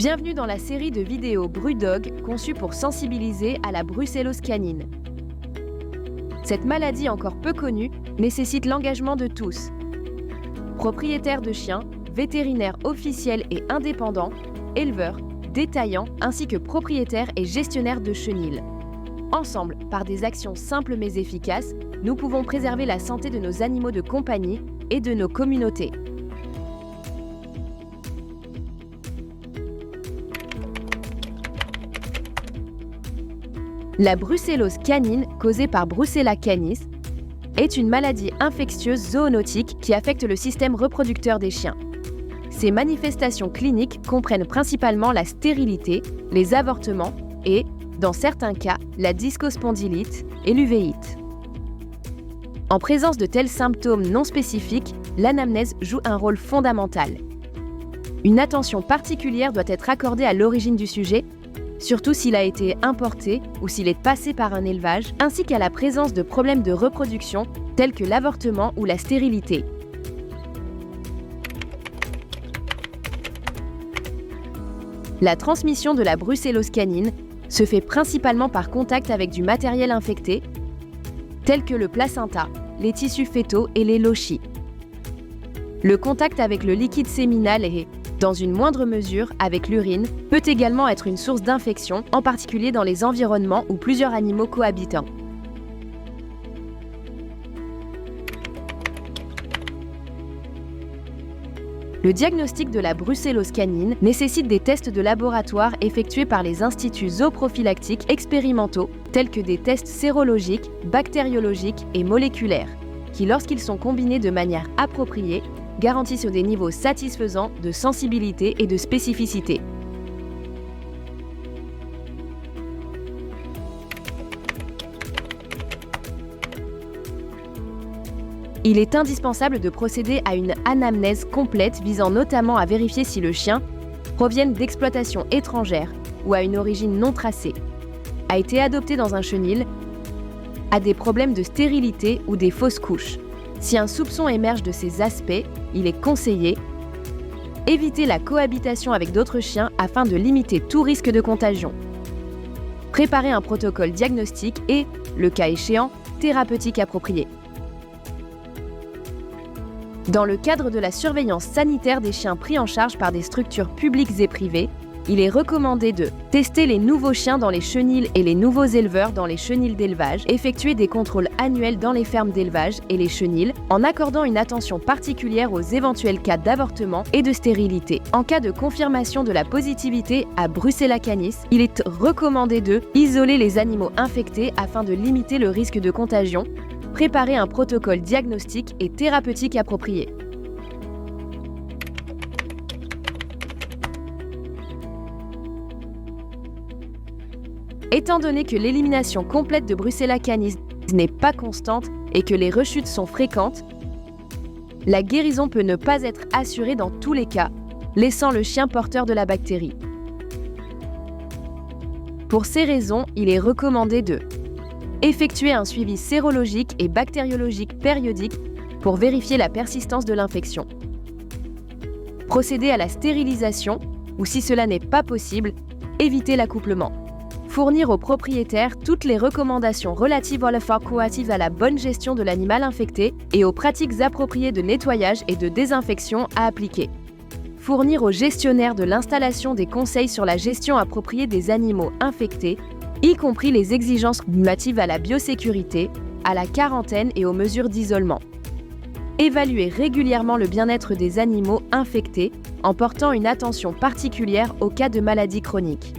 Bienvenue dans la série de vidéos BruDog conçue pour sensibiliser à la brucellose canine. Cette maladie encore peu connue nécessite l'engagement de tous. Propriétaires de chiens, vétérinaires officiels et indépendants, éleveurs, détaillants ainsi que propriétaires et gestionnaires de chenils. Ensemble, par des actions simples mais efficaces, nous pouvons préserver la santé de nos animaux de compagnie et de nos communautés. La brucellose canine, causée par Brucella canis, est une maladie infectieuse zoonotique qui affecte le système reproducteur des chiens. Ses manifestations cliniques comprennent principalement la stérilité, les avortements et, dans certains cas, la discospondylite et l'uvéite. En présence de tels symptômes non spécifiques, l'anamnèse joue un rôle fondamental. Une attention particulière doit être accordée à l'origine du sujet, surtout s'il a été importé ou s'il est passé par un élevage, ainsi qu'à la présence de problèmes de reproduction tels que l'avortement ou la stérilité. La transmission de la brucellose canine se fait principalement par contact avec du matériel infecté, tel que le placenta, les tissus fœtaux et les lochies. Le contact avec le liquide séminal et, dans une moindre mesure, avec l'urine, peut également être une source d'infection, en particulier dans les environnements où plusieurs animaux cohabitent. Le diagnostic de la brucellose canine nécessite des tests de laboratoire effectués par les instituts zooprophylactiques expérimentaux, tels que des tests sérologiques, bactériologiques et moléculaires, qui, lorsqu'ils sont combinés de manière appropriée, garantissent des niveaux satisfaisants de sensibilité et de spécificité. Il est indispensable de procéder à une anamnèse complète visant notamment à vérifier si le chien provient d'exploitation étrangère ou a une origine non tracée, a été adopté dans un chenil, a des problèmes de stérilité ou des fausses couches. Si un soupçon émerge de ces aspects, il est conseillé éviter la cohabitation avec d'autres chiens afin de limiter tout risque de contagion. Préparer un protocole diagnostique et, le cas échéant, thérapeutique approprié. Dans le cadre de la surveillance sanitaire des chiens pris en charge par des structures publiques et privées, il est recommandé de tester les nouveaux chiens dans les chenils et les nouveaux éleveurs dans les chenils d'élevage, effectuer des contrôles annuels dans les fermes d'élevage et les chenils, en accordant une attention particulière aux éventuels cas d'avortement et de stérilité. En cas de confirmation de la positivité à Brucella canis, il est recommandé de isoler les animaux infectés afin de limiter le risque de contagion, préparer un protocole diagnostique et thérapeutique approprié. Étant donné que l'élimination complète de Brucella canis n'est pas constante et que les rechutes sont fréquentes, la guérison peut ne pas être assurée dans tous les cas, laissant le chien porteur de la bactérie. Pour ces raisons, il est recommandé de effectuer un suivi sérologique et bactériologique périodique pour vérifier la persistance de l'infection. Procéder à la stérilisation ou, si cela n'est pas possible, éviter l'accouplement. Fournir aux propriétaires toutes les recommandations relatives à la bonne gestion de l'animal infecté et aux pratiques appropriées de nettoyage et de désinfection à appliquer. Fournir aux gestionnaires de l'installation des conseils sur la gestion appropriée des animaux infectés, y compris les exigences relatives à la biosécurité, à la quarantaine et aux mesures d'isolement. Évaluer régulièrement le bien-être des animaux infectés en portant une attention particulière aux cas de maladies chroniques.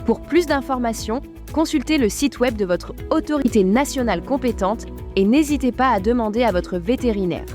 Pour plus d'informations, consultez le site web de votre autorité nationale compétente et n'hésitez pas à demander à votre vétérinaire.